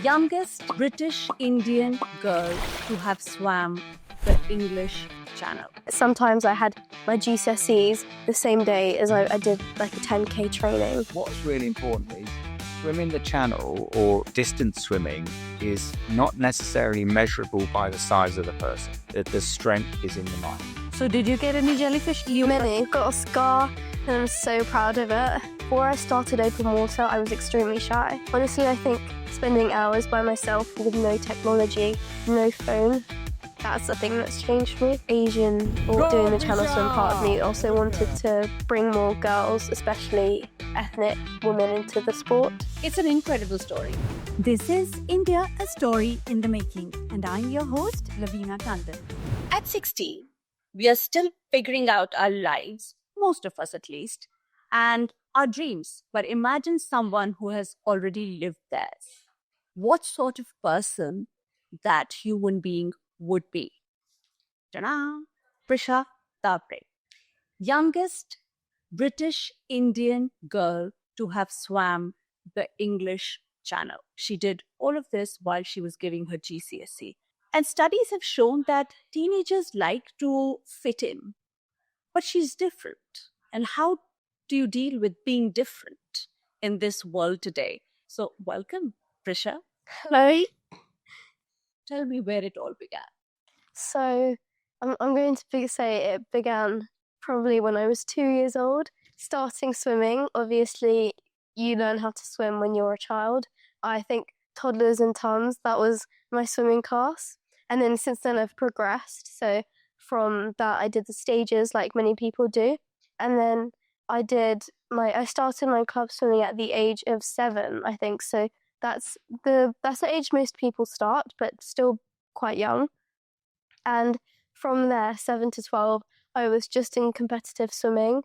Youngest British Indian girl to have swam the English Channel. Sometimes I had my GCSEs the same day as I did like a 10k training. What's really important is swimming the channel or distance swimming is not necessarily measurable by the size of the person. The strength is in the mind. So did you get any jellyfish? Many. Got a scar and I'm so proud of it. Before I started open water, I was extremely shy. Honestly, I think spending hours by myself with no technology, no phone, that's the thing that's changed me. Asian or doing the channel swim part of me also wanted to bring more girls, especially ethnic women, into the sport. It's an incredible story. This is India, a story in the making, and I'm your host, Lavina Tandon. At 16, we are still figuring out our lives, most of us at least, and our dreams. But imagine someone who has already lived theirs. What sort of person that human being would be? Ta-da! Prisha Tapre, youngest British Indian girl to have swam the English Channel. She did all of this while she was giving her GCSE. And studies have shown that teenagers like to fit in. But she's different. And how do you deal with being different in this world today? So welcome, Prisha. Hello. Tell me where it all began. So I'm going to say it began probably when I was 2 years old. Starting swimming, obviously you learn how to swim when you're a child. I think toddlers and tons, that was my swimming class. And then since then I've progressed. So from that I did the stages like many people do. And then I started my club swimming at the age of 7, I think. So that's the age most people start, but still quite young. And from there, 7 to 12, I was just in competitive swimming.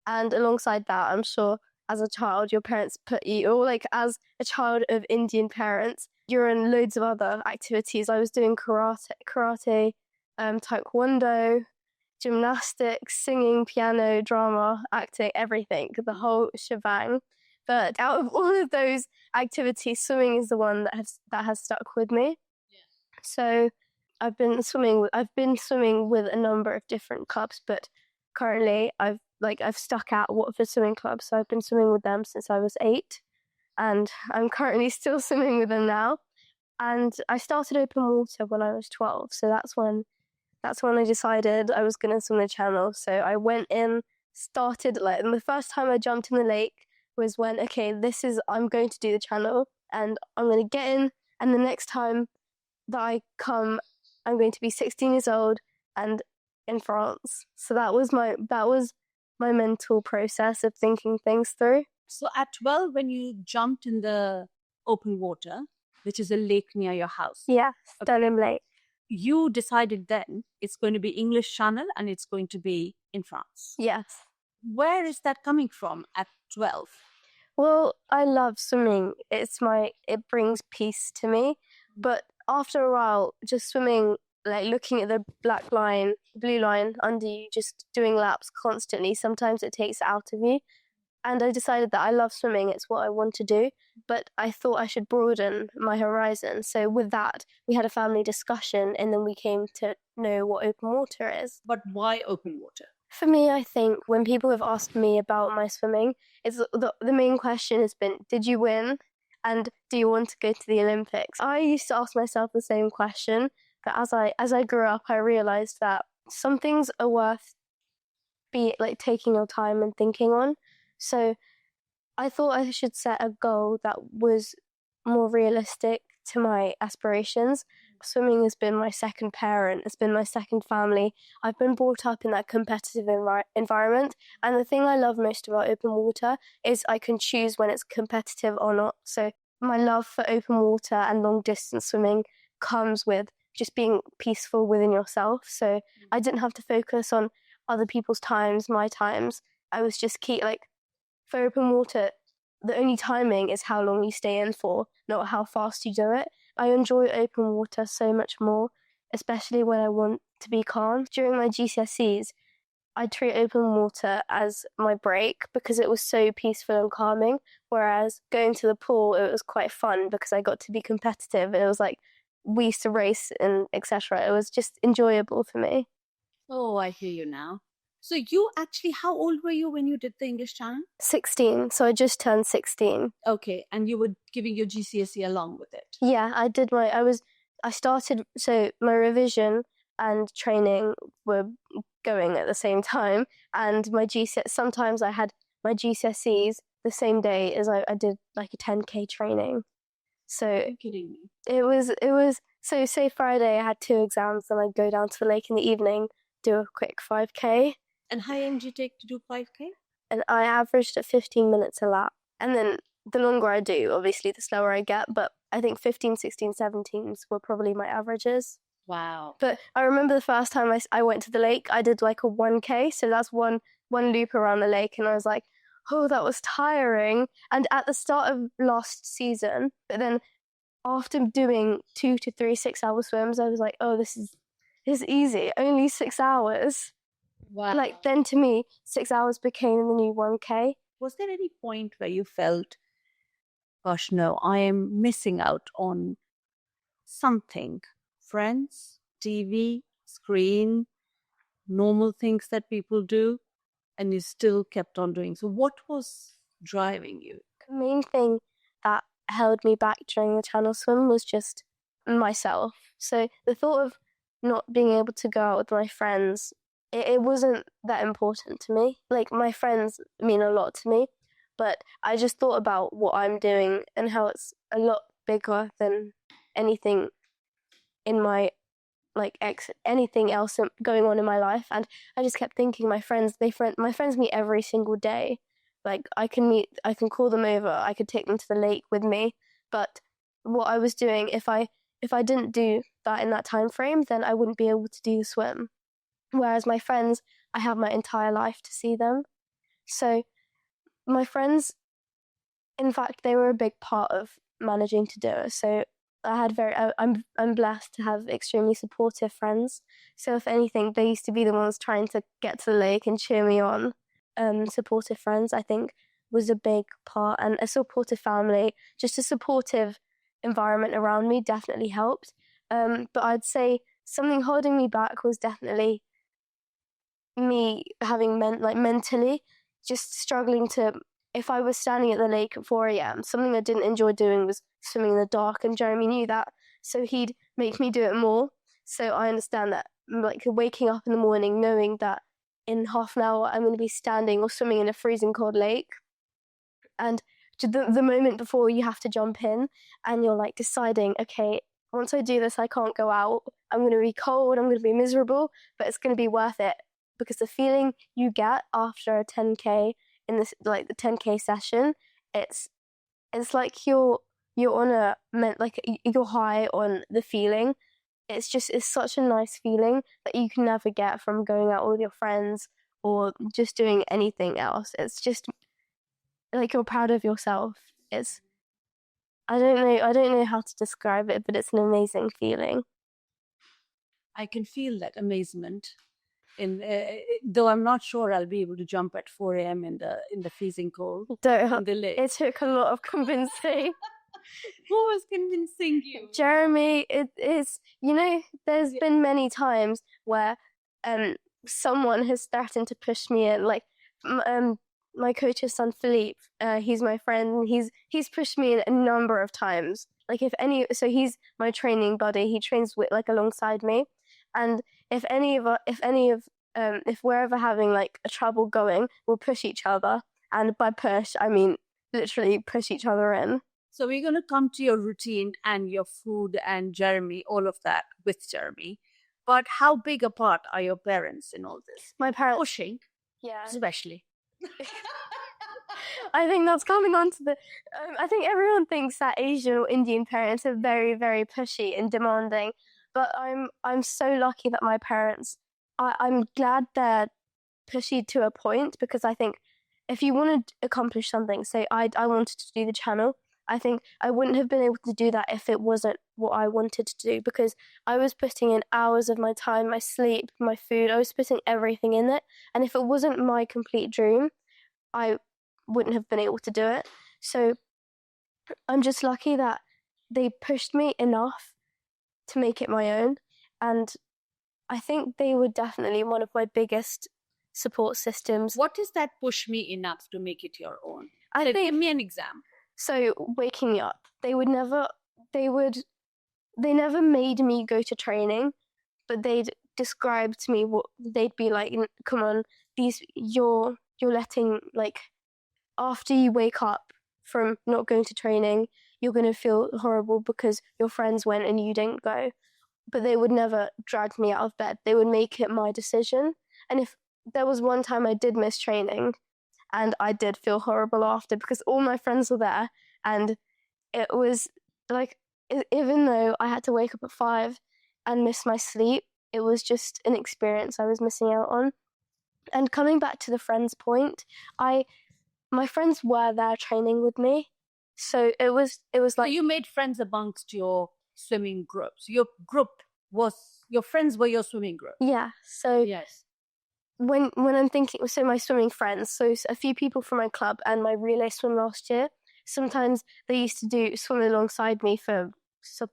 And alongside that, I'm sure as a child, your parents put you, or like as a child of Indian parents, you're in loads of other activities. I was doing karate, taekwondo, gymnastics, singing, piano, drama, acting, everything, the whole shebang. But out of all of those activities, swimming is the one that has stuck with me. Yeah. So I've been swimming with a number of different clubs, but currently I've stuck at Watford Swimming Club, so I've been swimming with them since I was 8, and I'm currently still swimming with them now. And I started open water when I was 12, so that's when I decided I was going to swim the channel. So I went in, started, and the first time I jumped in the lake was when, okay, I'm going to do the channel, and I'm going to get in, and the next time that I come, I'm going to be 16 years old and in France. So that was my mental process of thinking things through. So at 12, when you jumped in the open water, which is a lake near your house. Yeah, Stoneham Lake. You decided then it's going to be English Channel and it's going to be in France. Yes. Where is that coming from at 12? Well, I love swimming. It brings peace to me. But after a while, just swimming, like looking at the blue line under you, just doing laps constantly, sometimes it takes it out of you. And I decided that I love swimming, it's what I want to do, but I thought I should broaden my horizon. So with that, we had a family discussion, and then we came to know what open water is. But why open water? For me, I think when people have asked me about my swimming, the main question has been, did you win? And do you want to go to the Olympics? I used to ask myself the same question, but as I grew up, I realised that some things are worth taking your time and thinking on. So I thought I should set a goal that was more realistic to my aspirations. Swimming has been my second parent, it's been my second family. I've been brought up in that competitive environment, and the thing I love most about open water is I can choose when it's competitive or not. So my love for open water and long distance swimming comes with just being peaceful within yourself. So I didn't have to focus on other people's times, my times. I was just for open water, the only timing is how long you stay in for, not how fast you do it. I enjoy open water so much more, especially when I want to be calm. During my GCSEs, I treat open water as my break because it was so peaceful and calming. Whereas going to the pool, it was quite fun because I got to be competitive. It was like we used to race and etc. It was just enjoyable for me. Oh, I hear you now. So you actually, how old were you when you did the English channel? 16, so I just turned 16. Okay, and you were giving your GCSE along with it. Yeah, I started, so my revision and training were going at the same time, and sometimes I had my GCSEs the same day as I did like a 10K training. So Are you kidding me? it was so say Friday I had 2 exams, then I'd go down to the lake in the evening, do a quick 5K. And how long do you take to do 5K? And I averaged at 15 minutes a lap. And then the longer I do, obviously, the slower I get. But I think 15, 16, 17s were probably my averages. Wow. But I remember the first time I went to the lake, I did like a 1K. So that's one loop around the lake. And I was like, oh, that was tiring. And at the start of last season, but then after doing 2 to 3 6-hour swims, I was like, oh, this is easy. Only 6 hours. Wow. Like, then to me, 6 hours became the new 1K. Was there any point where you felt, gosh, no, I am missing out on something? Friends, TV, screen, normal things that people do, and you still kept on doing. So what was driving you? The main thing that held me back during the channel swim was just myself. So the thought of not being able to go out with my friends, it wasn't that important to me. Like, my friends mean a lot to me, but I just thought about what I'm doing and how it's a lot bigger than anything in my anything else going on in my life. And I just kept thinking, my friends meet every single day. Like, I can call them over, I could take them to the lake with me. But what I was doing, if I didn't do that in that time frame, then I wouldn't be able to do the swim. Whereas my friends, I have my entire life to see them. So my friends, in fact, they were a big part of managing to do it. So I'm blessed to have extremely supportive friends. So if anything, they used to be the ones trying to get to the lake and cheer me on. Supportive friends, I think, was a big part, and a supportive family, just a supportive environment around me definitely helped. But I'd say something holding me back was definitely me having mentally just struggling to, if I was standing at the lake at 4 a.m, something I didn't enjoy doing was swimming in the dark, and Jeremy knew that, so he'd make me do it more. So I understand that, like, waking up in the morning knowing that in half an hour I'm going to be standing or swimming in a freezing cold lake, and the moment before you have to jump in and you're like deciding, okay, once I do this I can't go out, I'm going to be cold, I'm going to be miserable, but it's going to be worth it, because the feeling you get after a 10K in this, like the 10K session, it's like you're on you're high on the feeling. It's such a nice feeling that you can never get from going out with your friends or just doing anything else. It's just like you're proud of yourself. I don't know how to describe it, but it's an amazing feeling. I can feel that amazement. Though I'm not sure I'll be able to jump at 4 a.m. in the freezing cold in the lake. It took a lot of convincing. Who was convincing you? Jeremy, it is, there's been many times where someone has threatened to push me in, like my coach's son Philippe, he's my friend, he's pushed me in a number of times. Like, so he's my training buddy, he trains alongside me, and if we're ever having like a trouble going, we'll push each other, and by push I mean literally push each other in. So we're going to come to your routine and your food and Jeremy, all of that with Jeremy. But how big a part are your parents in all this? My parents Pushing, yeah, especially. I think that's coming on to the. I think everyone thinks that Asian or Indian parents are very, very pushy and demanding, but I'm so lucky that my parents. I'm glad they're pushy to a point, because I think if you want to accomplish something, say I wanted to do the channel, I think I wouldn't have been able to do that if it wasn't what I wanted to do, because I was putting in hours of my time, my sleep, my food. I was putting everything in it. And if it wasn't my complete dream, I wouldn't have been able to do it. So I'm just lucky that they pushed me enough to make it my own. And I think they were definitely one of my biggest support systems. What is that push me enough to make it your own? I So think give me an example. so. Waking me up, they never made me go to training, but they'd describe to me what they'd be like. Come on, you're letting, like, after you wake up from not going to training, you're going to feel horrible because your friends went and you didn't go. But they would never drag me out of bed. They would make it my decision. And if there was one time I did miss training, and I did feel horrible after because all my friends were there, and it was like, even though I had to wake up at 5 and miss my sleep, it was just an experience I was missing out on. And coming back to the friends point, my friends were there training with me, so it was So like, you made friends amongst your swimming groups. Your friends were your swimming group. yeah. So Yes. when I'm thinking, so my swimming friends, so a few people from my club and my relay swim last year, sometimes they used to swim alongside me for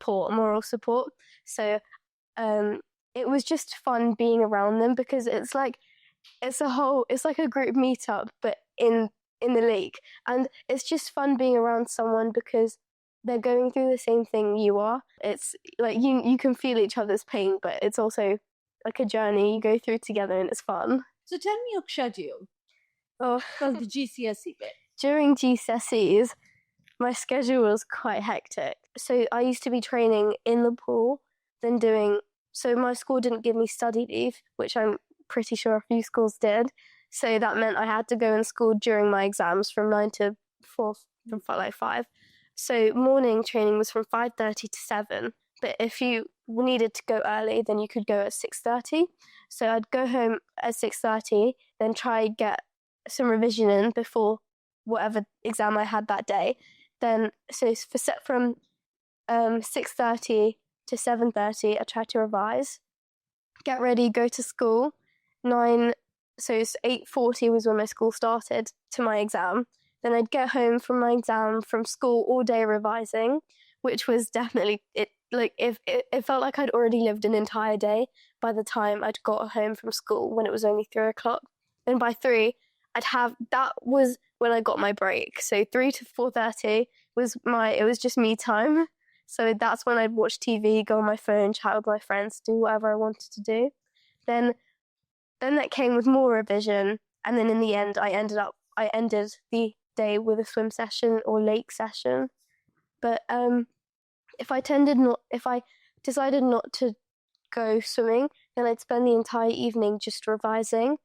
moral support. So it was just fun being around them, because it's like a group meetup, but in the lake. And it's just fun being around someone because they're going through the same thing you are. It's like you can feel each other's pain, but it's also like a journey you go through together, and it's fun. So tell me your schedule. Oh, Because the GCSE bit. during GCSEs, my schedule was quite hectic. So I used to be training in the pool, then so my school didn't give me study leave, which I'm pretty sure a few schools did. So that meant I had to go in school during my exams from 9 to 4, from like 5. So morning training was from 5:30 to 7. But if you needed to go early, then you could go at 6:30. So I'd go home at 6:30, then try get some revision in before whatever exam I had that day. Then from 6:30 to 7:30, I tried to revise, get ready, go to school. 9, so it's 8:40 was when my school started to my exam. Then I'd get home from my exam from school all day revising, which was definitely it. Like, if it felt like I'd already lived an entire day by the time I'd got home from school, when it was only 3 o'clock. Then by 3, that was when I got my break. So 3 to 4:30 it was just me time. So that's when I'd watch TV, go on my phone, chat with my friends, do whatever I wanted to do. Then that came with more revision, and then in the end, I ended the day with a swim session or lake session. But if I decided not to go swimming, then I'd spend the entire evening just revising.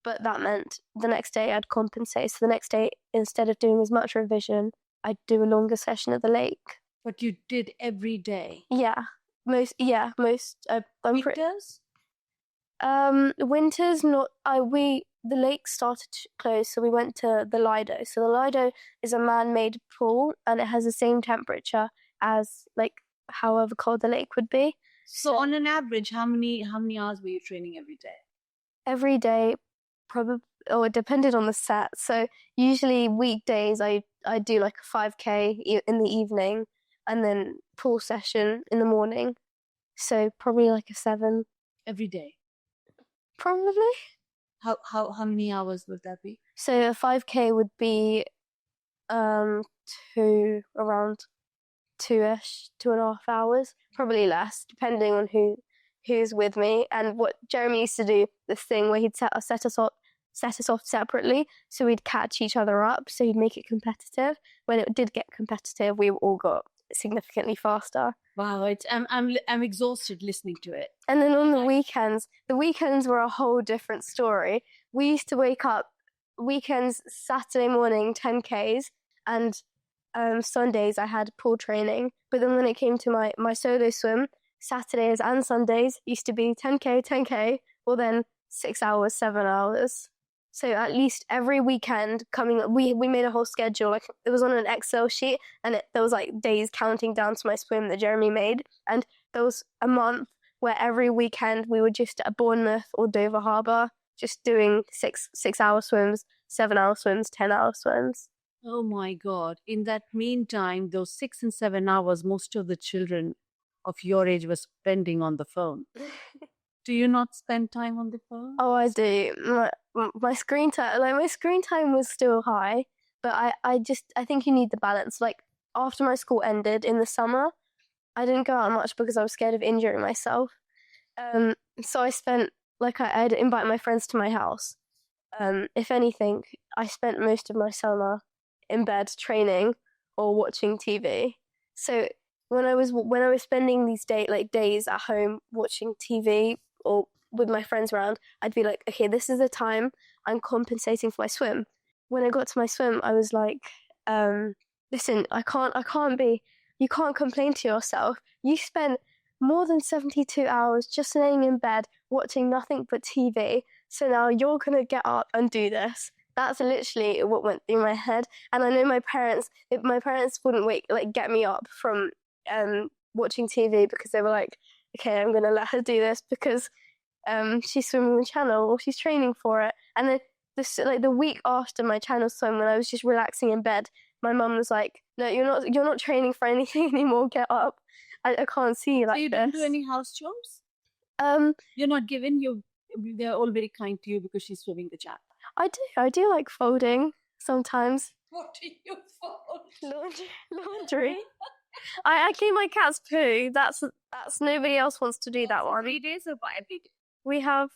But that meant the next day I'd compensate. So the next day, instead of doing as much revision, I'd do a longer session at the lake. But you did every day. Yeah, most. Winters? Winters not. The lake started to close, so we went to the Lido. So the Lido is a man-made pool, and it has the same temperature as, like, however cold the lake would be. So on an average, how many hours were you training every day? Every day, probably, or it depended on the set. So usually weekdays, I do like a 5K in the evening, and then pool session in the morning. So probably like a 7 Every day. probably. How many hours would that be? So a 5K would be around 2-ish, 2.5 hours, probably less, depending on who's with me. And what Jeremy used to do, this thing where he'd set us off separately, so we'd catch each other up, so he'd make it competitive. When it did get competitive, we all got significantly faster. Wow, I'm exhausted listening to it. And then on the weekends were a whole different story. We used to wake up weekends, Saturday morning, 10Ks, and Sundays I had pool training. But then when it came to my solo swim, Saturdays and Sundays used to be 10K, or then 6 hours, 7 hours. So at least every weekend we made a whole schedule. Like it was on an Excel sheet, and there was like days counting down to my swim that Jeremy made. And there was a month where every weekend we were just at Bournemouth or Dover Harbour, just doing 6 hour swims, 7 hour swims, 10 hour swims. Oh my God. In that meantime, those 6 and 7 hours, most of the children of your age were spending on the phone. Do you not spend time on the phone? Oh, I do. My screen time was still high, but I think you need the balance. Like after my school ended in the summer, I didn't go out much because I was scared of injuring myself. So I'd invite my friends to my house. If anything, I spent most of my summer in bed training or watching TV. So when I was spending these days at home watching TV or with my friends around, I'd be like, okay, this is the time I'm compensating for my swim. When I got to my swim, I was like, listen, you can't complain to yourself. You spent more than 72 hours just laying in bed watching nothing but TV. So now you're going to get up and do this. That's literally what went through my head. And I know my parents wouldn't get me up from watching TV because they were like, okay, I'm going to let her do this because she's swimming the channel or she's training for it. And then the week after my channel swim, when I was just relaxing in bed, my mum was like, no, you're not training for anything anymore. Get up. I can't see you like this. So you don't do any house chores? You're not given. They're all very kind to you because she's swimming the channel. I do like folding sometimes. What do you fold? Laundry. I clean my cat's poo. That's nobody else wants to do that one. 3 days or 5 days? We have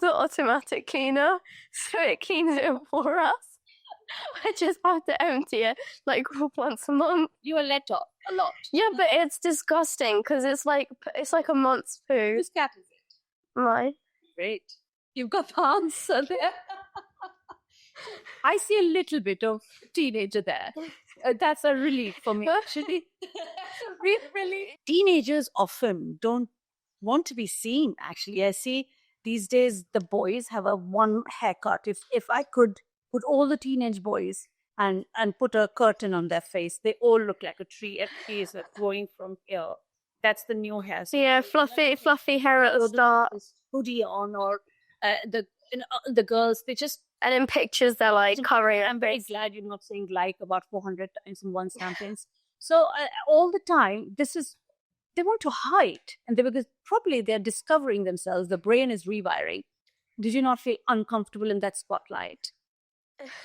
the automatic cleaner, so it cleans it for us. I just have to empty it like once a month. You are let off a lot. Yeah, but it's disgusting because it's like a month's poo. Whose cat is it? Mine. Great. You've got the answer there. I see a little bit of teenager there. That's a relief for me, actually. Really? Teenagers often don't want to be seen, actually. I see these days the boys have a one haircut. If I could put all the teenage boys and put a curtain on their face, they all look like a tree. A tree is growing from here. That's the new hair. So yeah, fluffy hair at the start. Hoodie on, or the girls, they just... And in pictures, they're like covering. I'm very glad you're not saying like about 400 times in one sentence. So all the time, they want to hide. And because probably they're discovering themselves. The brain is rewiring. Did you not feel uncomfortable in that spotlight?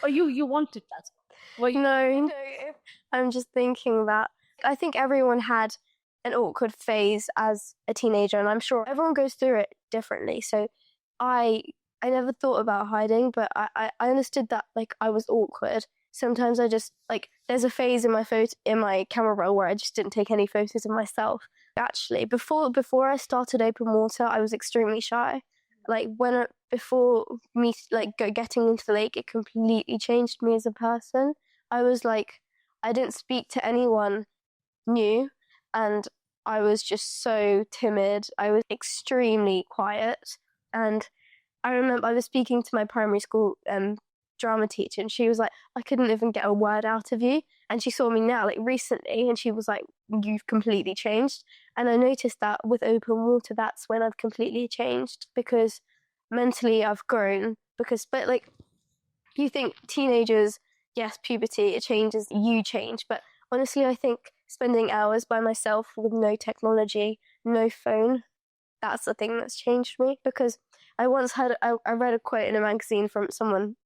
Or you wanted that? Well, No. I'm just thinking that I think everyone had an awkward phase as a teenager, and I'm sure everyone goes through it differently. So I never thought about hiding, but I understood that like I was awkward. Sometimes I just there's a phase in my camera roll where I just didn't take any photos of myself. Actually, before I started open water, I was extremely shy. Before me getting into the lake, it completely changed me as a person. I was I didn't speak to anyone new, and I was just so timid. I was extremely quiet, and I remember I was speaking to my primary school drama teacher, and she was like, I couldn't even get a word out of you. And she saw me now recently, and she was like, you've completely changed. And I noticed that with open water, that's when I've completely changed, because mentally I've grown. But you think teenagers, yes, puberty, it changes, you change. But honestly, I think spending hours by myself with no technology, no phone, that's the thing that's changed me. Because I once I read a quote in a magazine from someone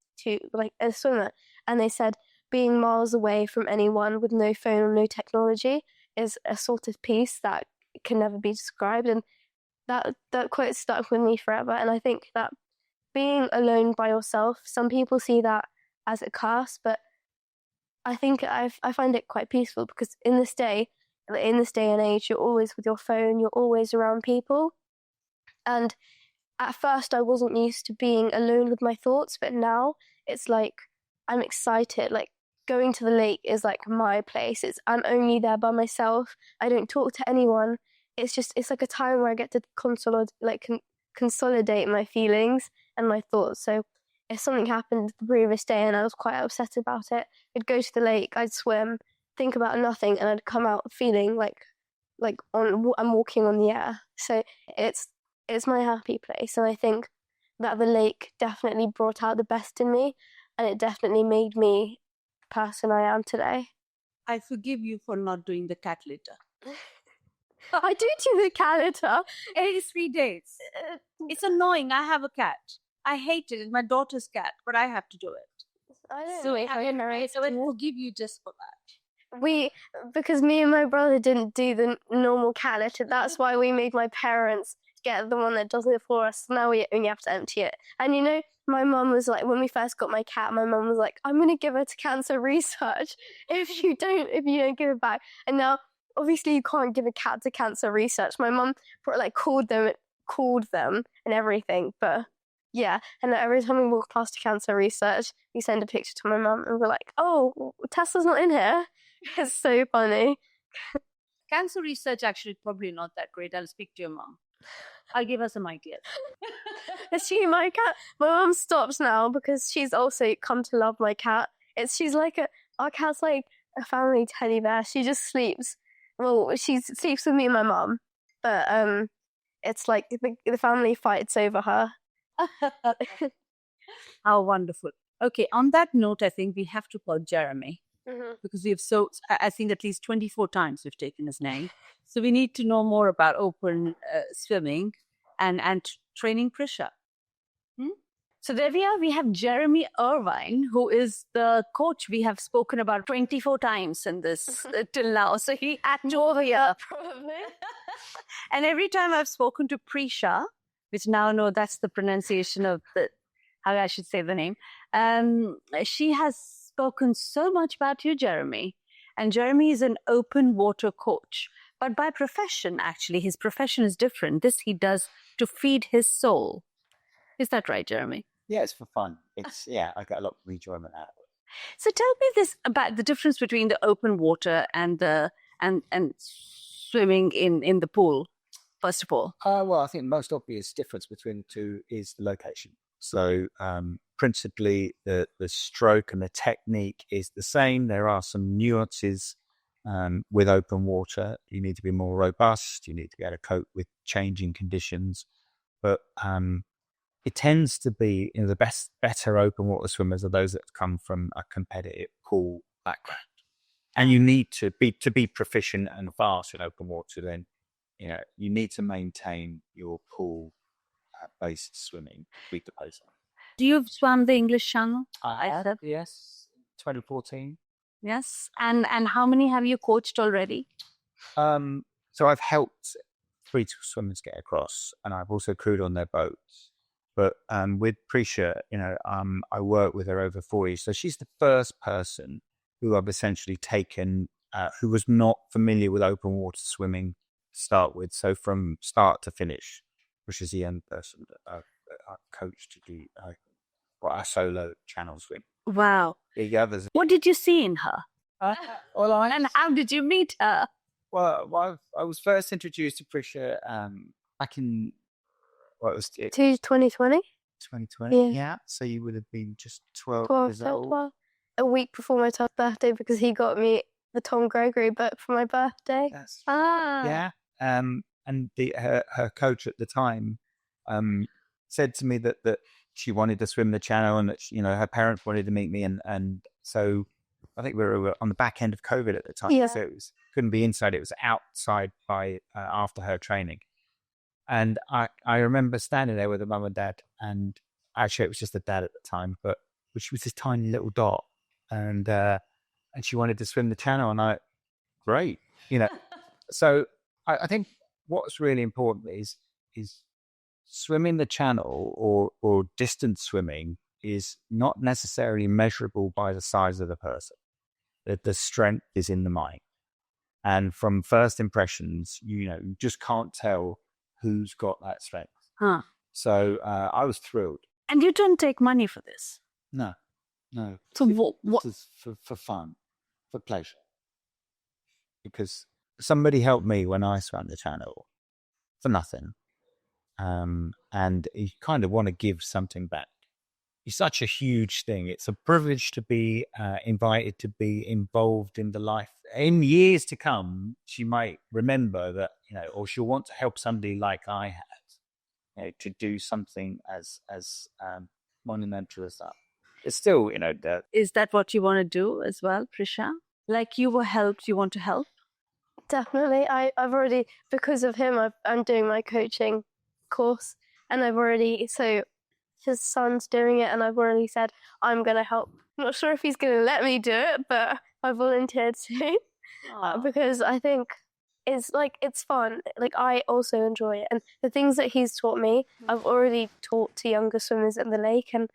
a swimmer, and they said being miles away from anyone with no phone or no technology is a sort of peace that can never be described. And that quote stuck with me forever. And I think that being alone by yourself, some people see that as a curse, but I think I find it quite peaceful, because in this day and age, you're always with your phone, you're always around people. And at first I wasn't used to being alone with my thoughts, but now it's I'm excited. Going to the lake is my place. I'm only there by myself. I don't talk to anyone. It's like a time where I get to consolidate my feelings and my thoughts. So if something happened the previous day and I was quite upset about it, I'd go to the lake, I'd swim, think about nothing, and I'd come out feeling like I'm walking on the air. So it's my happy place, and I think that the lake definitely brought out the best in me, and it definitely made me the person I am today. I forgive you for not doing the cat litter. I do the cat litter. Every 3 days. It's annoying. I have a cat. I hate it. It's my daughter's cat, but I have to do it. I don't So know how you're married I to it. forgive you just for that. Because me and my brother didn't do the normal cat litter, that's why we made my parents get the one that does it for us. Now we only have to empty it. And you know, my mum was like, when we first got my cat, my mum was like, I'm going to give her to cancer research if you don't give it back. And now, obviously, you can't give a cat to cancer research. My mum called them and everything. But yeah, and every time we walk past cancer research, we send a picture to my mum and we're like, oh, Tessa's not in here. It's so funny. Cancer research actually is probably not that great. I'll speak to your mom. I'll give her some ideas. Is she my cat? My mum stops now because she's also come to love my cat. Our cat's like a family teddy bear. She just sleeps. Well, she sleeps with me and my mum, but it's like the family fights over her. How wonderful. Okay, on that note, I think we have to call Jeremy. Because I think at least 24 times we've taken his name. So we need to know more about open swimming and training Prisha. So there we have Jeremy Irvine, who is the coach we have spoken about 24 times in this till now. So he had to over here. Probably. And every time I've spoken to Prisha, which now know that's the pronunciation of how I should say the name, she has spoken so much about you, Jeremy. And Jeremy is an open water coach. But by profession, actually, his profession is different. This he does to feed his soul. Is that right, Jeremy? Yeah, it's for fun. I get a lot of enjoyment out of it. So tell me this about the difference between the open water and and swimming in the pool, first of all. Well, I think the most obvious difference between the two is the location. So principally, the stroke and the technique is the same. There are some nuances with open water. You need to be more robust. You need to be able to cope with changing conditions. But it tends to be the better open water swimmers are those that come from a competitive pool background. And you need to be proficient and fast in open water. Then you need to maintain your pool based swimming with the pace. Do you swam the English Channel? I have, yes, 2014. Yes, and how many have you coached already? So I've helped 3 swimmers get across, and I've also crewed on their boats. But with Prisha, I worked with her over 4 years. So she's the first person who I've essentially taken who was not familiar with open water swimming to start with. So from start to finish, Prisha's the only person that I've coached to do a solo channel swim. Wow. The others. What did you see in her? And how did you meet her? Well, I was first introduced to Prisha back in, what was it? 2020? 2020, yeah. So you would have been just 12 years old. 12. A week before my 12th birthday, because he got me the Tom Gregory book for my birthday. Yes. Yeah. And her coach at the time said to me that she wanted to swim the channel, and that her parents wanted to meet me, and so I think we were on the back end of COVID at the time, so it couldn't be inside; it was outside by after her training. And I remember standing there with her mum and dad, and actually it was just the dad at the time, but she was this tiny little dot, and she wanted to swim the channel, and great, So I think what's really important is swimming the channel or distance swimming is not necessarily measurable by the size of the person. The strength is in the mind, and from first impressions, you just can't tell who's got that strength. So I was thrilled. And you didn't take money for this? No. So what? This is for fun, for pleasure. Because somebody helped me when I swam the channel for nothing. and you kind of want to give something back. It's such a huge thing. It's a privilege to be invited to be involved in the life. In years to come, she might remember that, or she'll want to help somebody like I had, to do something as monumental as that. It's still, that. Is that what you want to do as well, Prisha? Like you were helped, you want to help? Definitely. I've already, because of him, I'm doing my coaching course, and so his son's doing it, and I've already said I'm going to help. I'm not sure if he's going to let me do it, but I volunteered to because I think it's fun. Like, I also enjoy it, and the things that he's taught me, I've already taught to younger swimmers in the lake, and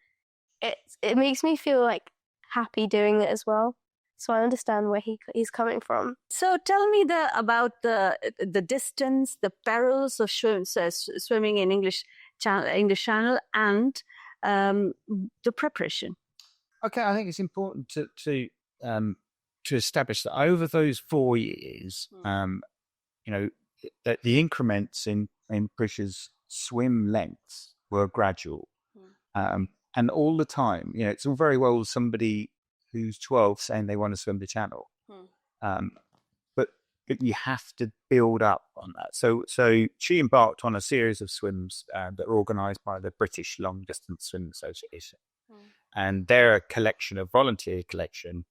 it makes me feel like happy doing it as well. So I understand where he's coming from. So tell me about the distance, the perils of swimming in English Channel, and the preparation. Okay, I think it's important to establish that over those 4 years, that the increments in Prisha's swim lengths were gradual, and all the time, it's all very well somebody who's 12 saying they want to swim the channel, but you have to build up on that. So she embarked on a series of swims that were organised by the British Long Distance Swim Association, and they're a volunteer collection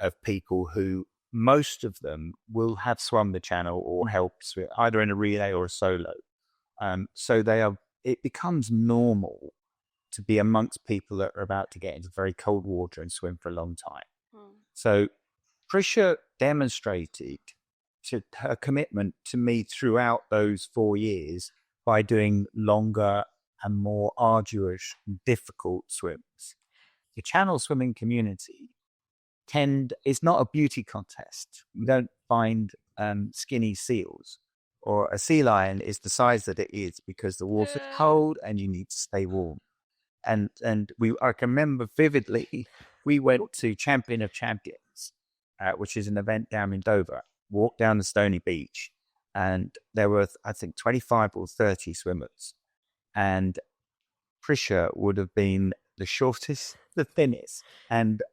of people who, most of them will have swum the channel or helped swim either in a relay or a solo. So it becomes normal to be amongst people that are about to get into very cold water and swim for a long time. So Prisha demonstrated her commitment to me throughout those 4 years by doing longer and more arduous, difficult swims. The channel swimming community is not a beauty contest. You don't find skinny seals, or a sea lion is the size that it is because the water's cold and you need to stay warm. And I can remember vividly, we went to Champion of Champions, which is an event down in Dover, walked down the Stony Beach, and there were, I think, 25 or 30 swimmers. And Prisha would have been the shortest, the thinnest, and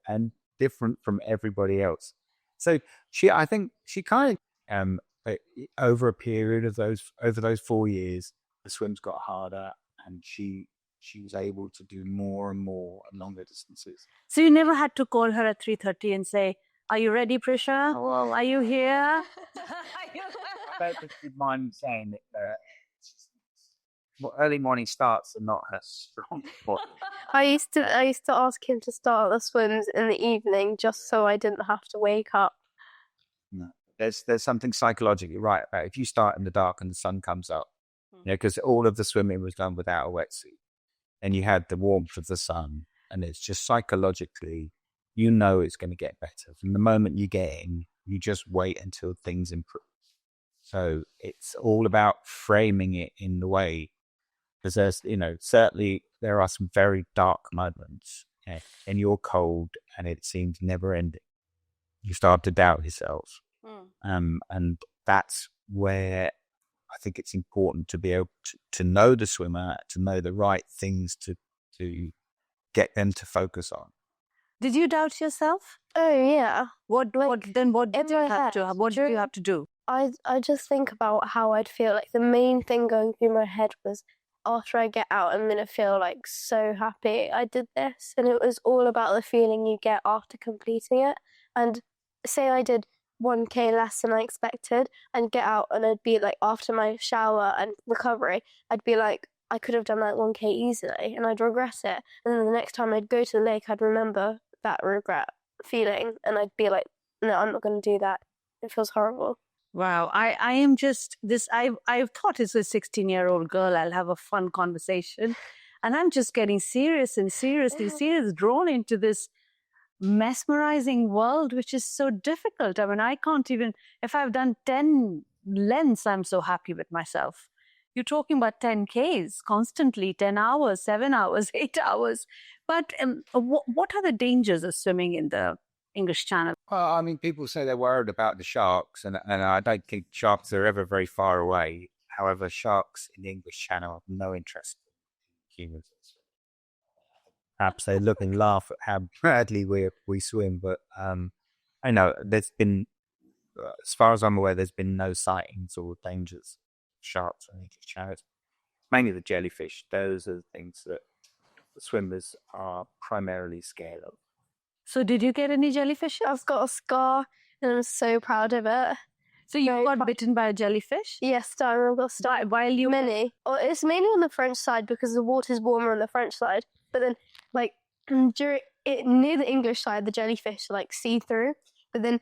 different from everybody else. So I think she kind of, over a period of over those 4 years, the swims got harder, and she was able to do more and more and longer distances. So you never had to call her at 3:30 and say, "Are you ready, Prisha? Well, are you here?" I don't mind saying that early morning starts are not her strong point. I used to ask him to start the swims in the evening just so I didn't have to wake up. No. There's something psychologically right about it. If you start in the dark and the sun comes up, because all of the swimming was done without a wetsuit, and you had the warmth of the sun, and it's just psychologically, it's going to get better. From the moment you get in, you just wait until things improve. So it's all about framing it in the way, because there's, certainly there are some very dark moments, and you're cold and it seems never ending. You start to doubt yourself. And that's where I think it's important to be able to know the swimmer, to know the right things to get them to focus on. Did you doubt yourself? Oh yeah. What do you have to do? I just think about how I'd feel. Like, the main thing going through my head was, after I get out, I'm gonna feel like so happy I did this, and it was all about the feeling you get after completing it. And say I did 1K less than I expected, and get out, and I'd be like, after my shower and recovery, I'd be like, I could have done that 1K easily, and I'd regret it. And then the next time I'd go to the lake, I'd remember that regret feeling, and I'd be like, no, I'm not going to do that. It feels horrible. Wow, I am just this. I've thought as a 16-year-old girl, I'll have a fun conversation, and I'm just getting serious, drawn into this mesmerizing world, which is so difficult. I mean, I can't even, if I've done 10 lengths, I'm so happy with myself. You're talking about 10Ks constantly, 10 hours, 7 hours, 8 hours. But what are the dangers of swimming in the English Channel? Well, I mean, people say they're worried about the sharks, and I don't think sharks are ever very far away. However, sharks in the English Channel have no interest in humans. Perhaps they look and laugh at how badly we swim, but I know there's been, as far as I'm aware, there's been no sightings or dangers of sharks in the English Channel. It's mainly the jellyfish. Those are the things that the swimmers are primarily scared of. So did you get any jellyfish? I've got a scar and I'm so proud of it. So you Very got proud. bitten by a jellyfish? Yes, darling, I've got a scar. While you Many. Or it's mainly on the French side because the water's warmer on the French side. But then, like, near the English side, the jellyfish are, like, see-through. But then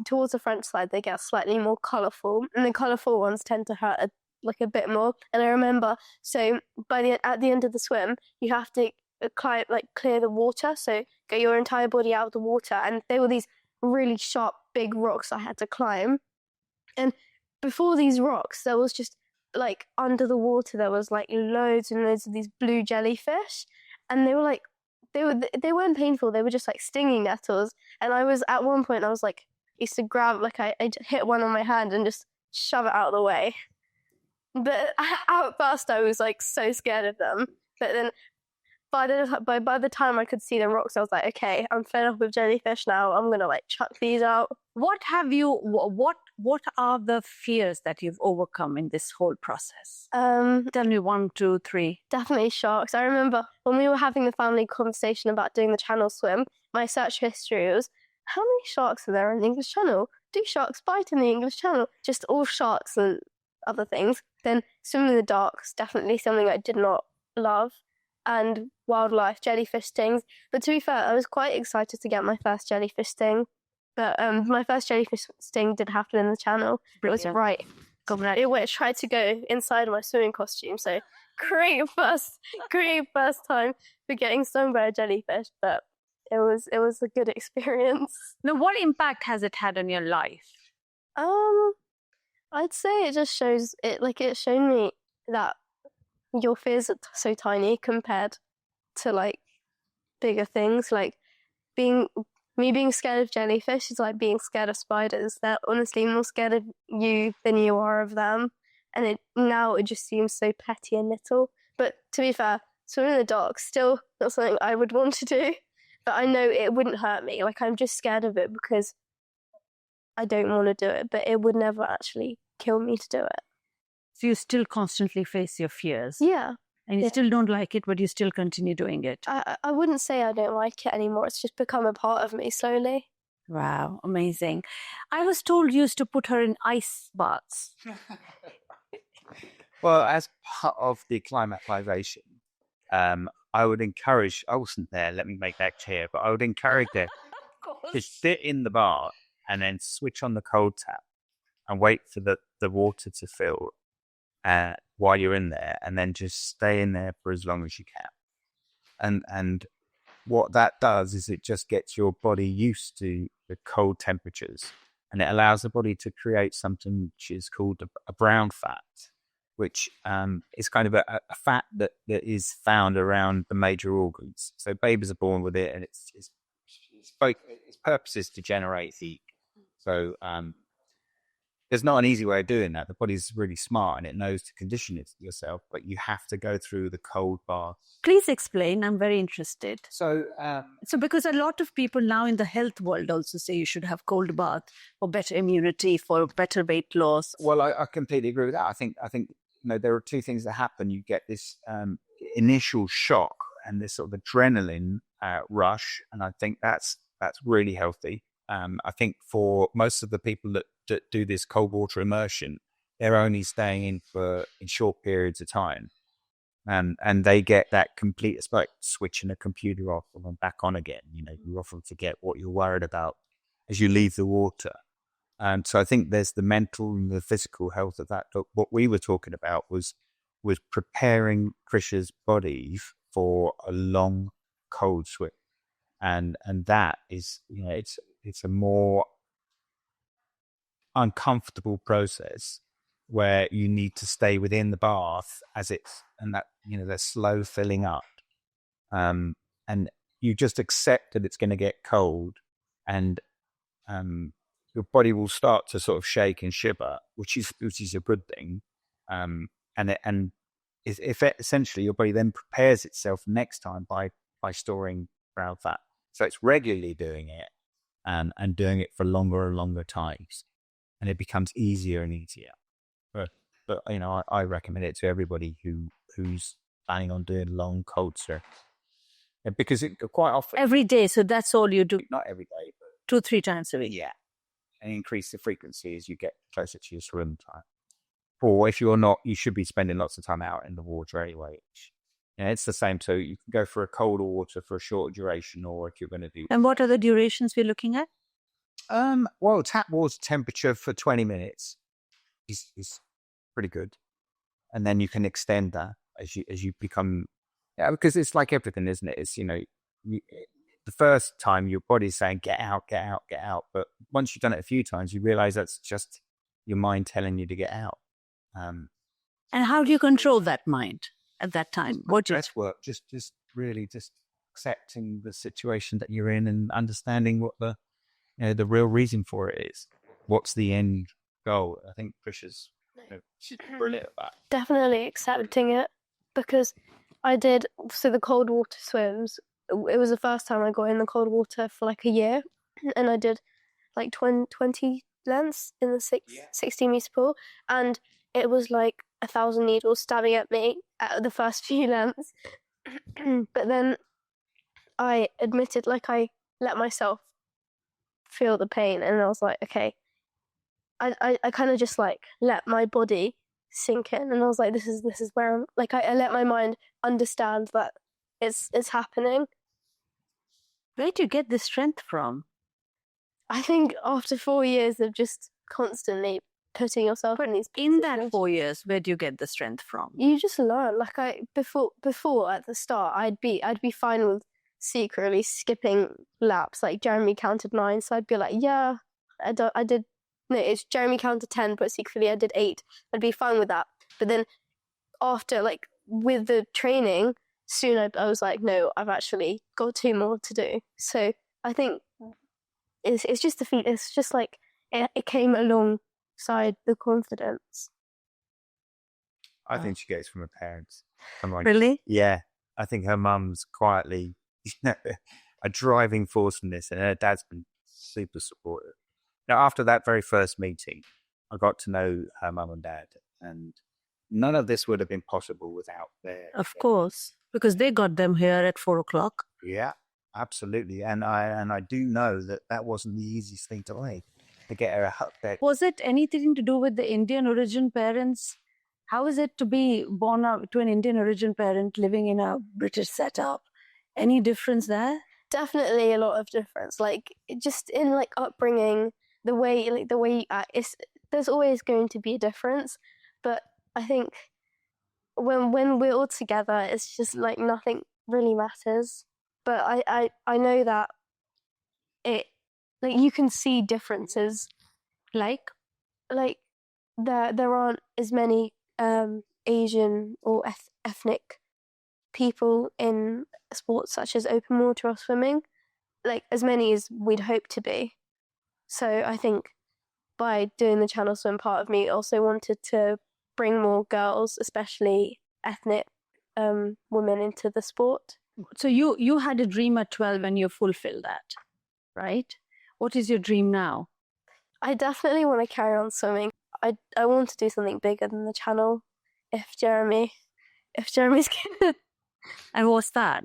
towards the French side, they get slightly more colourful. And the colourful ones tend to hurt a bit more. And I remember, so at the end of the swim, you have to clear the water. So get your entire body out of the water. And there were these really sharp, big rocks I had to climb. And before these rocks, there was just like under the water, there was like loads and loads of these blue jellyfish, and they were like, they weren't painful. They were just like stinging nettles. And I was at one point, I was like, used to grab I hit one on my hand and just shove it out of the way. But at first, I was like so scared of them. But then by the time I could see the rocks, I was like, okay, I'm fed up with jellyfish now. I'm gonna like chuck these out. what are the fears that you've overcome in this whole process? Tell me 1, 2, 3. Definitely sharks. I remember when we were having the family conversation about doing the channel swim, my search history was, how many sharks are there in the English Channel? Do sharks bite in the English Channel? Just all sharks and other things. Then swimming in the dark is definitely something I did not love. And wildlife, jellyfish stings. But to be fair, I was quite excited to get my first jellyfish sting. But my first jellyfish sting did happen in the channel. Brilliant. It was right. It tried to go inside my swimming costume. So great first time for getting stung by a jellyfish. But it was a good experience. Now, what impact has it had on your life? I'd say it just shows it. Like, it's shown me that your fears are so tiny compared to like bigger things. Like being scared of jellyfish is like being scared of spiders. They're honestly more scared of you than you are of them. And it just seems so petty and little. But to be fair, swimming in the dark still not something I would want to do. But I know it wouldn't hurt me. Like, I'm just scared of it because I don't want to do it. But it would never actually kill me to do it. So you still constantly face your fears. Yeah. And you still don't like it, but you still continue doing it. I wouldn't say I don't like it anymore. It's just become a part of me slowly. Wow, amazing. I was told you used to put her in ice baths. Well, as part of the acclimatization, I would encourage, I wasn't there, let me make that clear, but I would encourage her to sit in the bath and then switch on the cold tap and wait for the water to fill while you're in there, and then just stay in there for as long as you can. And what that does is it just gets your body used to the cold temperatures, and it allows the body to create something which is called a brown fat, which is kind of a fat that is found around the major organs. So babies are born with it, and its purpose is to generate heat. So there's not an easy way of doing that. The body's really smart and it knows to condition it yourself, but you have to go through the cold bath. Please explain. I'm very interested. So because a lot of people now in the health world also say you should have cold bath for better immunity, for better weight loss. Well, I completely agree with that. I think there are two things that happen. You get this initial shock and this sort of adrenaline rush, and I think that's really healthy. I think for most of the people that do this cold water immersion, they're only staying in short periods of time, and they get that complete. It's like switching a computer off and then back on again. You often forget what you're worried about as you leave the water. So I think there's the mental and the physical health of that. But what we were talking about was preparing Prisha's body for a long cold swim, and that is it's a more uncomfortable process where you need to stay within the bath they're slow filling up, and you just accept that it's going to get cold, and your body will start to sort of shake and shiver, which is a good thing. If essentially your body then prepares itself next time by storing brown fat. So it's regularly doing it and doing it for longer and longer times, and it becomes easier and easier. But I recommend it to everybody who's planning on doing long cold surf, because it quite often Every day. So that's all you do, not every day, but 2-3 times a week. yeah, and increase the frequency as you get closer to your swim time. Or if you're not, you should be spending lots of time out in the water anyway. It's the same. So you can go for a cold water for a short duration, or if you're going to do. And what are the durations we're looking at? Well, tap water temperature for 20 minutes is pretty good, and then you can extend that as you become. Yeah, because it's like everything, isn't it? It's the first time your body's saying get out, get out, get out, but once you've done it a few times, you realize that's just your mind telling you to get out. And how do you control that mind at that time? Breath work, just really just accepting the situation that you're in and understanding what the real reason for it is. What's the end goal? I think Prisha's she's brilliant at that. Definitely accepting it, because I did the cold water swims. It was the first time I got in the cold water for like a year, and I did like 20 lengths in the 60-meter pool, and it was like 1,000 needles stabbing at me at the first few lengths. But then I admitted, like, I let myself feel the pain, and I was like, okay, I kind of just like let my body sink in, and I was like, this is where I'm like, I let my mind understand that it's happening. Where do you get the strength from? I think after 4 years of just constantly putting yourself in these In that positions, 4 years, where do you get the strength from? you just learn. Like, before at the start, I'd be fine with secretly skipping laps. Like, Jeremy counted 9, so I'd be like, yeah, I did. No, it's Jeremy counted 10, but secretly I did 8. I'd be fine with that. But then after, like, with the training, soon I was like, no, I've actually got 2 more to do. So I think it's just the feat. It's just like it came alongside the confidence. I think she gets from her parents. I'm like, Really? yeah, I think her mum's quietly a driving force in this, and her dad's been super supportive. Now, after that very first meeting, I got to know her mum and dad, and none of this would have been possible without their. Of course, because they got them here at 4 o'clock. Yeah, absolutely, and I do know that wasn't the easiest thing to get her out there. Was it anything to do with the Indian origin parents? How is it to be born out to an Indian origin parent living in a British setup? Any difference there? Definitely a lot of difference. Like, just in like upbringing, the way you act, there's always going to be a difference. But I think when we're all together, it's just like nothing really matters. But I know that it, like, you can see differences. Like? There aren't as many Asian or ethnic people in sports such as open water or swimming, like as many as we'd hope to be. So I think by doing the channel swim, part of me also wanted to bring more girls, especially ethnic women, into the sport. So you had a dream at 12 and you fulfilled that, right? What is your dream now? I definitely want to carry on swimming. I want to do something bigger than the channel if Jeremy's good. And what's that?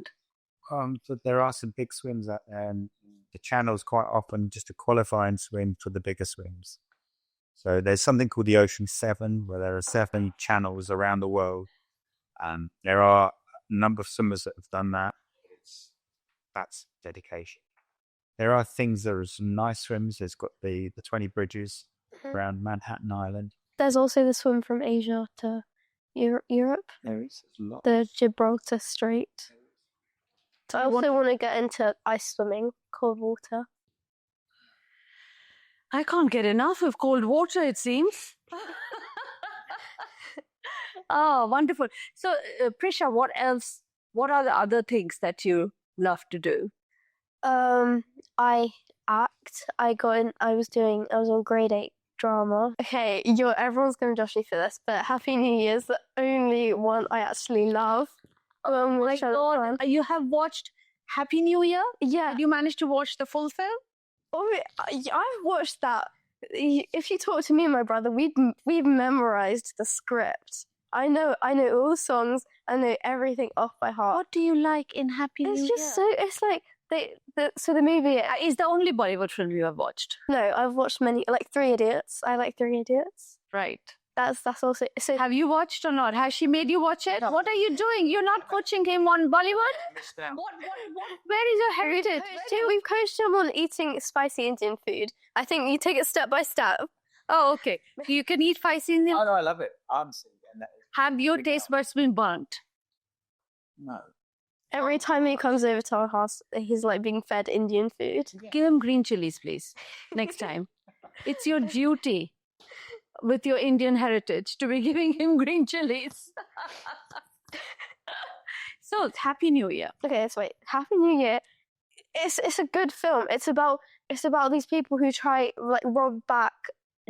So there are some big swims out there, and the channel's quite often just a qualifying swim for the bigger swims. So there's something called the Ocean 7, where there are 7 channels around the world. There are a number of swimmers that have done that. That's dedication. There are things, there are some nice swims. There's got the 20 bridges around Manhattan Island. There's also the swim from Asia to Europe. There is a lot. The Gibraltar Strait. So I also want to get into ice swimming, cold water. I can't get enough of cold water, it seems. Oh, wonderful. So, Prisha, what else? What are the other things that you love to do? I act. peaked. I was on grade 8 drama. Okay, everyone's going to judge me for this, but Happy New Year is the only one I actually love. Oh my God, you have watched Happy New Year? Yeah. Did you manage to watch the full film? Oh, I've watched that. If you talk to me and my brother, we've memorized the script. I know all the songs. I know everything off by heart. What do you like in Happy New Year? It's like the movie. Is the only Bollywood film you have watched? No, I've watched many, like Three Idiots. I like Three Idiots. Right. That's also. So have you watched or not? Has she made you watch it? No. What are you doing? You're not coaching him on Bollywood? What? Where is your heritage? We've coached him on eating spicy Indian food. I think you take it step by step. Oh, okay. You can eat spicy Indian. Oh no, I love it. Have your taste buds been burnt? No. Every time he comes over to our house, he's like being fed Indian food. Yeah. Give him green chilies, please, next time. It's your duty with your Indian heritage to be giving him green chilies. So, Happy New Year. Okay, let's wait. Happy New Year. It's a good film. It's about these people who try like rob back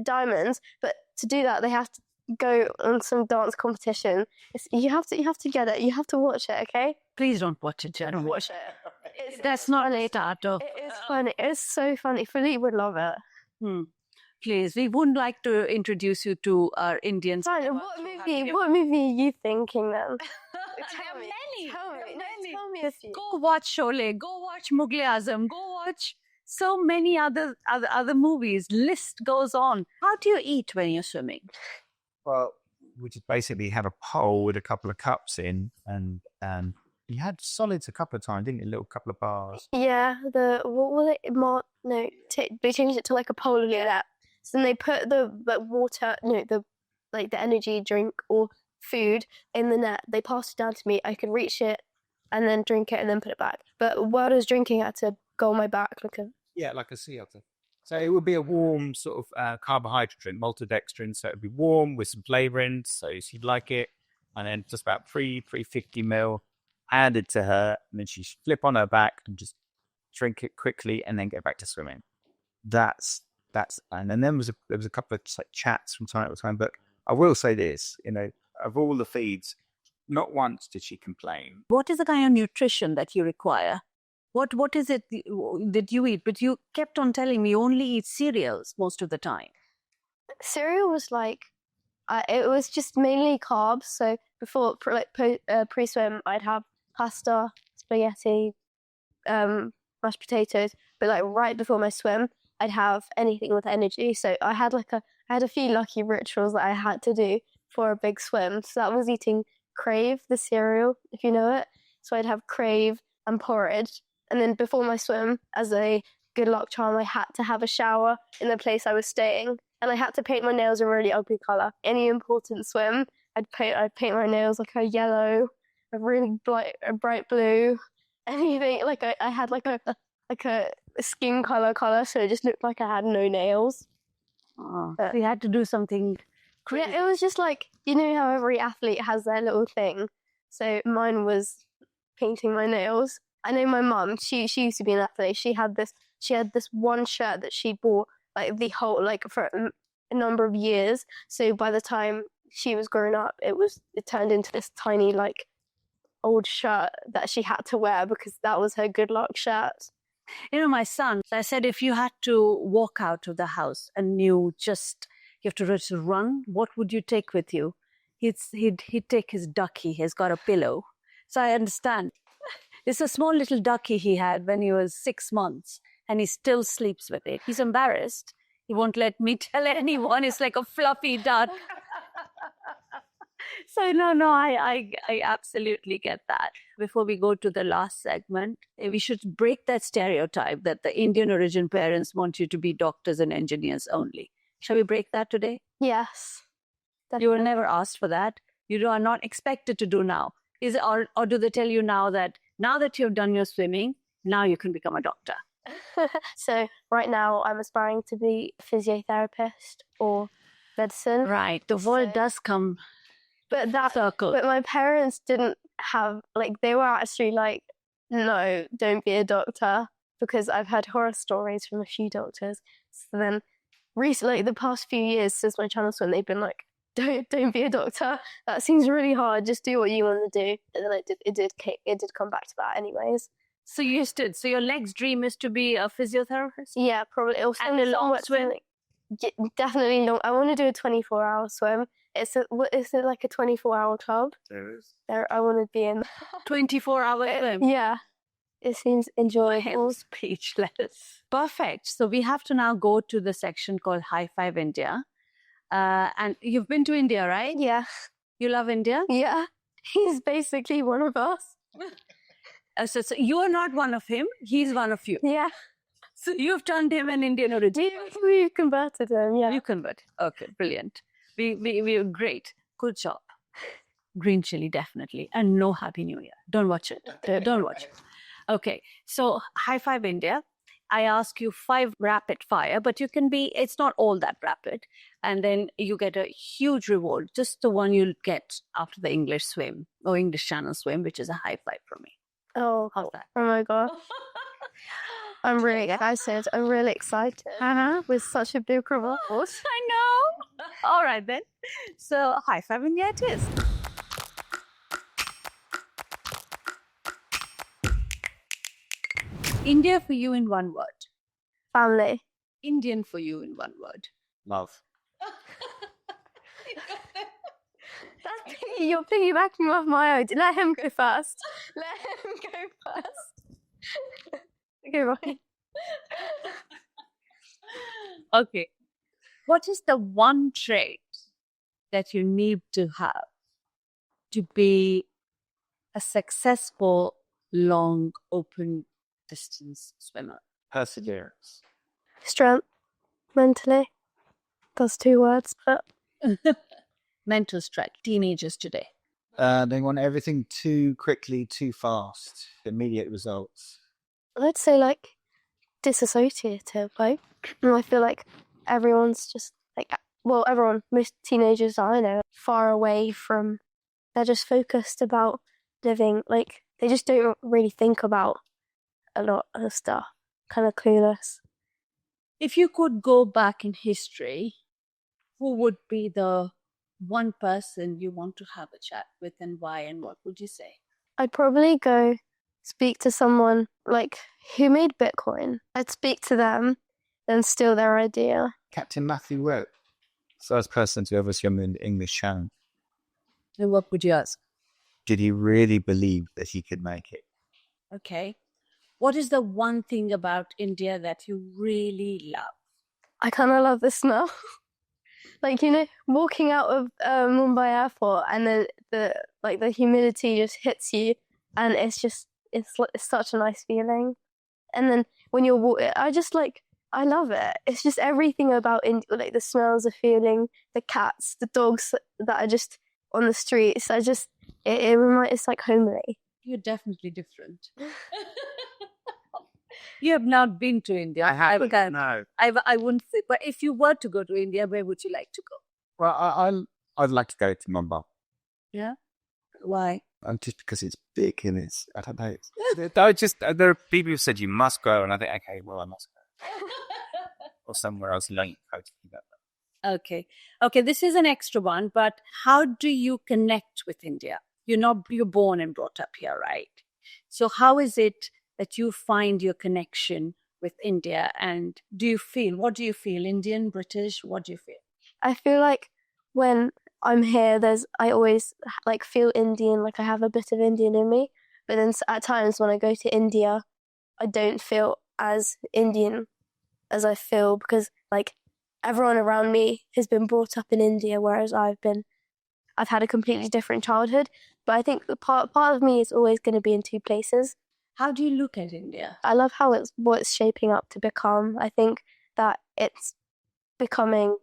diamonds, but to do that they have to go on some dance competition. You have to get it. You have to watch it. Okay. Please don't watch it, Jen. Don't watch it. That's not late, Arto. It is funny. It's so funny. Philippe would love it. Please, we wouldn't like to introduce you to our Indian. Fine. What movie are you thinking then? Tell me. Tell me a few. Go watch Sholay. Go watch Mughal Azam. Go watch so many other movies. List goes on. How do you eat when you're swimming? Well, we just basically have a pole with a couple of cups in, and you had solids a couple of times, didn't you? A little couple of bars. Yeah. What was it? They changed it to like a pole like that. So then they put the water, the energy drink or food in the net. They passed it down to me. I could reach it and then drink it and then put it back. But while I was drinking, I had to go on my back like a sea otter. So it would be a warm sort of carbohydrate drink, maltodextrin. So it would be warm with some flavouring, so you'd like it. And then just about 350 ml added to her, and then she'd flip on her back and just drink it quickly and then go back to swimming. And then there was a couple of like chats from time to time. But I will say this, of all the feeds, not once did she complain. What is the kind of nutrition that you require? What is it that you eat? But you kept on telling me you only eat cereals most of the time. Cereal was like, it was just mainly carbs. So before, pre-swim, I'd have pasta, spaghetti, mashed potatoes. But like right before my swim, I'd have anything with energy. So I had a few lucky rituals that I had to do for a big swim. So that was eating Crave, the cereal, if you know it. So I'd have Crave and porridge. And then before my swim, as a good luck charm, I had to have a shower in the place I was staying. And I had to paint my nails a really ugly colour. Any important swim, I'd paint my nails like a yellow, a really bright blue, anything. Like I had like a skin colour, so it just looked like I had no nails. Oh, so you had to do something crazy. Yeah, it was just like, you know how every athlete has their little thing. So mine was painting my nails. I know my mum, she used to be an athlete. She had this one shirt that she bought like the whole, like for a number of years. So by the time she was grown up, it turned into this tiny like old shirt that she had to wear because that was her good luck shirt. My son, I said, if you had to walk out of the house and you have to just run, what would you take with you? He'd take his ducky. He's got a pillow. So I understand. It's a small little ducky he had when he was 6 months, and he still sleeps with it. He's embarrassed. He won't let me tell anyone. It's like a fluffy duck. So no, I absolutely get that. Before we go to the last segment, we should break that stereotype that the Indian origin parents want you to be doctors and engineers only. Shall we break that today? Yes. Definitely. You were never asked for that. You are not expected to do now. Or do they tell you now that you've done your swimming, now you can become a doctor? So right now I'm aspiring to be a physiotherapist or medicine. Right. The world does come circle. But my parents didn't have, like, they were actually like, no, don't be a doctor. because I've had horror stories from a few doctors. So then recently, like the past few years since my channel swim, they've been like, don't be a doctor. That seems really hard. Just do what you want to do. And then it did come back to that anyways. So your next dream is to be a physiotherapist? Yeah, probably. Also, And a long somewhat swim? definitely long. I want to do a 24-hour swim. Is it like a 24-hour club? There is. I want to be in. 24-hour swim? Yeah, it seems enjoyable. I'm speechless. Perfect. So we have to now go to the section called High Five India. And you've been to India, right? Yeah, You love India? yeah. He's basically one of us. So you are not one of him. He's one of you. Yeah, So you've turned him an Indian origin. we converted him. Yeah. You convert. Okay, brilliant. We are great. Good job. Green chili, definitely. And no Happy New Year. Don't watch it. Don't watch it. Okay, so High Five India. I ask you 5 rapid fire, but it's not all that rapid. And then you get a huge reward, just the one you'll get after the English swim or English Channel swim, which is a high five from me. Oh, How's that? oh my god. I'm really excited. I'm really excited. With such a big reward. I know. All right, then. So, High Five India it is. India for you in one word. Family. Indian for you in one word. Love. You're piggybacking off my idea. Let him go first. Let him go first. Okay, right. Okay. What is the one trait that you need to have to be a successful, long, open distance swimmer? Perseverance. Strength. Mentally. Those 2 words, but Mental strength. Teenagers today. They want everything too quickly, too fast. Immediate results. I'd say like disassociative. Like, and I feel like everyone's just like, well, most teenagers I know, far away from. They're just focused about living. Like, they just don't really think about a lot of stuff. Kind of clueless. If you could go back in history, who would be the one person you want to have a chat with and why, and what would you say? I'd probably go speak to someone like who made Bitcoin. I'd speak to them and steal their idea. Captain Matthew Rowe. First person to ever swim in the English Channel. And what would you ask? Did he really believe that he could make it? Okay. What is the one thing about India that you really love? I kind of love the smell. Like, walking out of Mumbai airport and then the humidity just hits you, and it's such a nice feeling. And then when you're walking, I love it. It's just everything about India, like the smells, the feeling, the cats, the dogs that are just on the streets. It's like homely. You're definitely different. You have not been to India. I haven't. No. I wouldn't say, but if you were to go to India, where would you like to go? Well, I'd like to go to Mumbai. Yeah? Why? Just because it's big and I don't know. There are people who said you must go, and I think, okay, well, I must go. Or somewhere else like Okay. Okay, this is an extra one, but how do you connect with India? You're born and brought up here, right? So how is it that you find your connection with India, and what do you feel? Indian, British, what do you feel? I feel like when I'm here, I always like feel Indian, like I have a bit of Indian in me. But then at times when I go to India, I don't feel as Indian as I feel, because like everyone around me has been brought up in India, whereas I've had a completely different childhood. But I think the part of me is always going to be in 2 places. How do you look at India? I love what it's shaping up to become. I think that it's becoming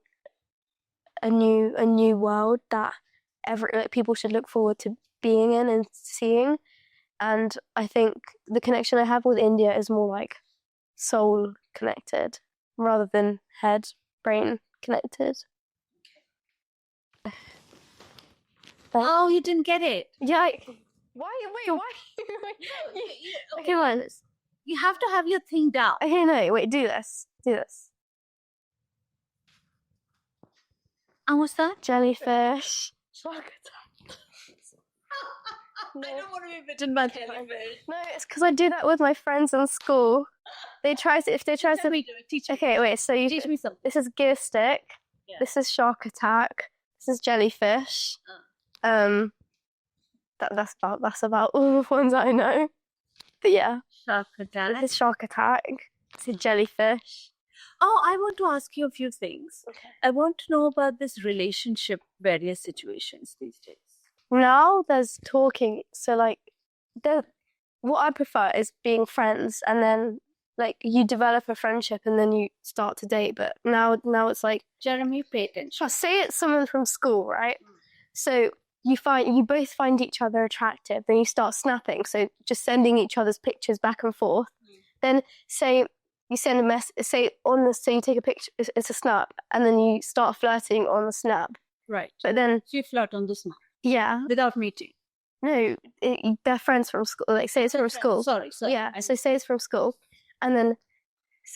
a new world that people should look forward to being in and seeing. And I think the connection I have with India is more like soul connected rather than head, brain connected. Oh, you didn't get it. Yeah. Why? Wait, why? Okay, well, You have to have your thing down. Okay, no, wait, do this. Do this. And what's that? Jellyfish. Shark attack. I don't want to be bitten by jellyfish. No, it's because I do that with my friends in school. They try to, if they try to. Teach me. Okay, wait, so you. Teach me something. This is gear stick. Yeah. This is shark attack. This is jellyfish. That's about all the ones I know. But yeah, Shark attack. this is shark attack. This is jellyfish. Oh, I want to ask you a few things. Okay. I want to know about this relationship, various situations these days. Now there's talking, so like, what I prefer is being friends, and then like you develop a friendship, and then you start to date. But now it's like, Jeremy, pay attention. say it's someone from school, right? So you both find each other attractive, then you start snapping. So just sending each other's pictures back and forth. Then say you send a message, so you take a picture, it's a snap, and then you start flirting on the snap. Right. But then, So you flirt on this now yeah, without meeting. no, they're friends from school. Like say it's from school. Sorry. Yeah, so say it's from school, and then,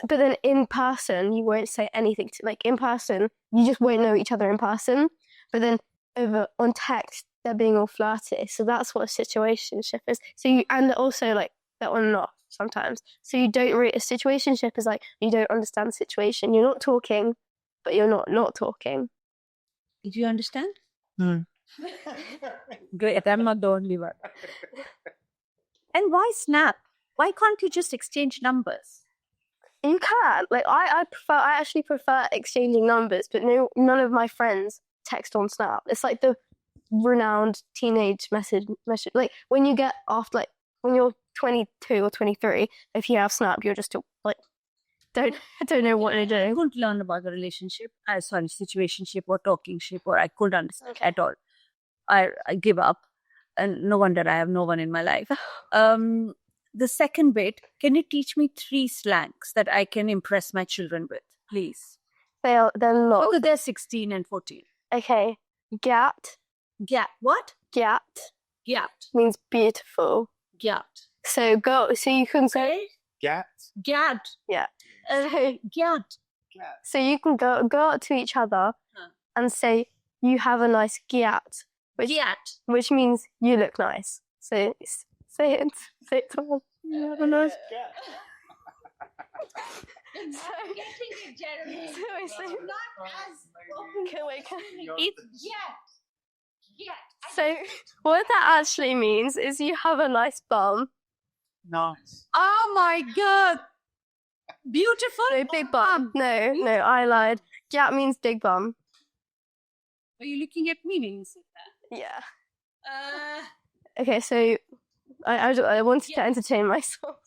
but then in person you won't say anything to, like in person you just won't know each other in person. But then over on text they're being all flirty. So that's what a situationship is. So you, and also like they're on and off sometimes. So you don't really, a situationship is like you don't understand the situation. You're not talking, but you're not talking. Did you understand? Hmm. Great. I'm not the only one. And why snap? Why can't you just exchange numbers? You can. Like I actually prefer exchanging numbers, but none of my friends text on Snap. It's like the renowned teenage message. Like when you get after, like when you're 22 or 23, if you have Snap, you're just like I don't know what to I do. couldn't learn about the relationship. Situationship or talkingship, or I couldn't understand Okay. at all. I give up, and no wonder I have no one in my life. The second bit, can you teach me 3 slangs that I can impress my children with, please? They're not. Oh, they're 16 and 14. Okay. Gat. What? Gat Gat. means beautiful. Gat. So you can say Okay. Gat. Gat. Yeah. Gat. so you can go up to each other and say you have a nice gat, Gat. which means you look nice. So say it to them. You have a nice. So what that actually means is you have a nice bum. Nice. Oh my God. Beautiful. No, big bum. No, I lied. Gat means big bum. Are you looking at me when you said that? Yeah. Okay, so I wanted to entertain myself.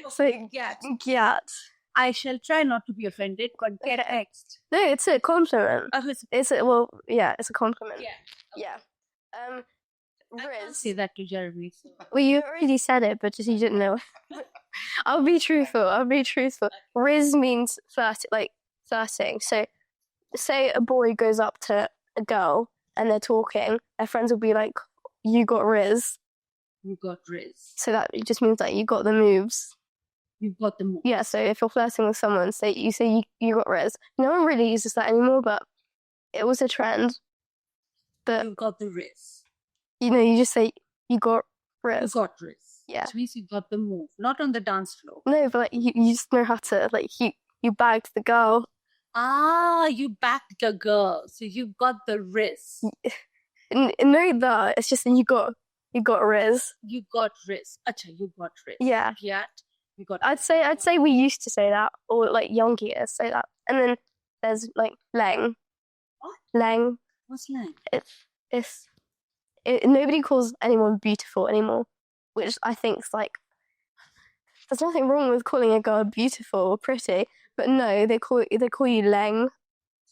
So Gat. gat. I shall try not to be offended. But get next. No, it's a compliment. Oh, It's a compliment. yeah. Yeah. Riz. Say that to Jeremy. Well, you already said it, but just you didn't know. I'll be truthful. Riz means flirting. So, say a boy goes up to a girl and they're talking, their friends will be like, "You got Riz." You got Riz. So that just means that you got the moves. You've got the move. Yeah. So if you're flirting with someone, say you got Riz. No one really uses that anymore, but it was a trend. But You got the Riz. you just say you got You Riz. got Riz. Yeah. Which means you got the move. Not on the dance floor. No, but like you just know how to you bagged the girl. Ah, you backed the girl. So you got the Riz. No, that it's just that you got Riz. You got Riz. Acha, you got Riz. Yeah. Gat. You got I'd say we used to say that, or like young years say that. And then there's like Leng. What? Leng. What's lang? Nobody calls anyone beautiful anymore, which I think is like, there's nothing wrong with calling a girl beautiful or pretty, but no, they call you Leng.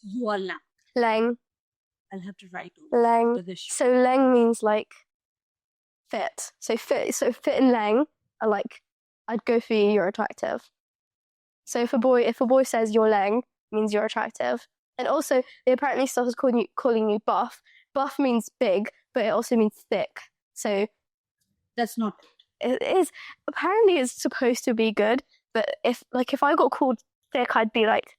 You are lang. Leng. I'll have to write over Leng. to the show. So Leng means like fit. So fit and Leng are like, I'd go for you, you're attractive. So if a boy says you're Leng, it means you're attractive. And also they apparently started calling you buff. Buff means big, but it also means thick. So That's not good. it is. Apparently, it's supposed to be good. But if I got called thick, I'd be like,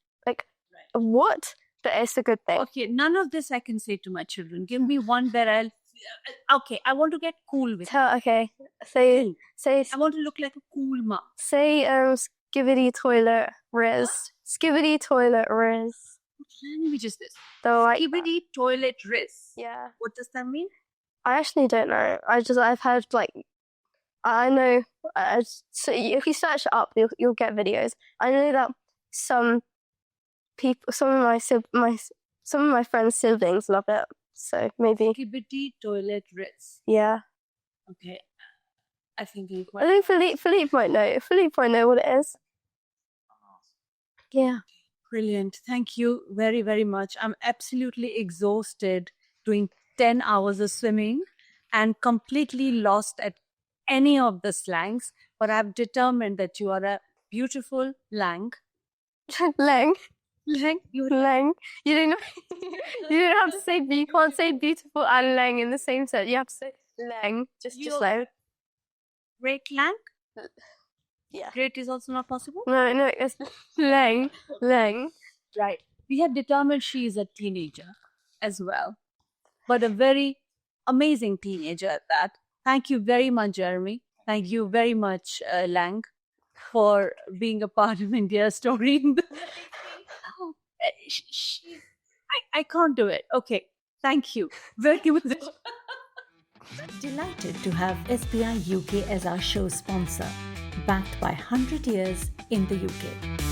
what? But it's a good thing. Okay, none of this I can say to my children. Give me one where I'll. Okay, I want to get cool with. Okay. Say. I want to look like a cool mom. Say. Skibidi toilet riz. Skibidi toilet riz. What language is this? So like. Skibidi toilet riz. Yeah. What does that mean? I actually don't know. I've heard like. I know. So if you search it up, you'll get videos. I know that some people, some of my friends' siblings love it. So maybe. Skibidi toilet riz. Yeah. Okay. I think Philippe might know. Philippe might know what it is. Yeah. Brilliant. Thank you very, very much. I'm absolutely exhausted doing 10 hours of swimming and completely lost at any of the slangs, but I've determined that you are a beautiful lang. Lang. Lang? Lang. You don't know. You don't have to say. You can't say beautiful and lang in the same sentence. You have to say lang. Just lang. Great lang? Yeah. Great is also not possible? No, it's lang. Lang. Right. We have determined she is a teenager as well, but a very amazing teenager at that. Thank you very much, Jeremy. Thank you very much, Lang, for being a part of India's story. I can't do it. Okay. Thank you. Delighted to have SBI UK as our show sponsor, backed by 100 years in the UK.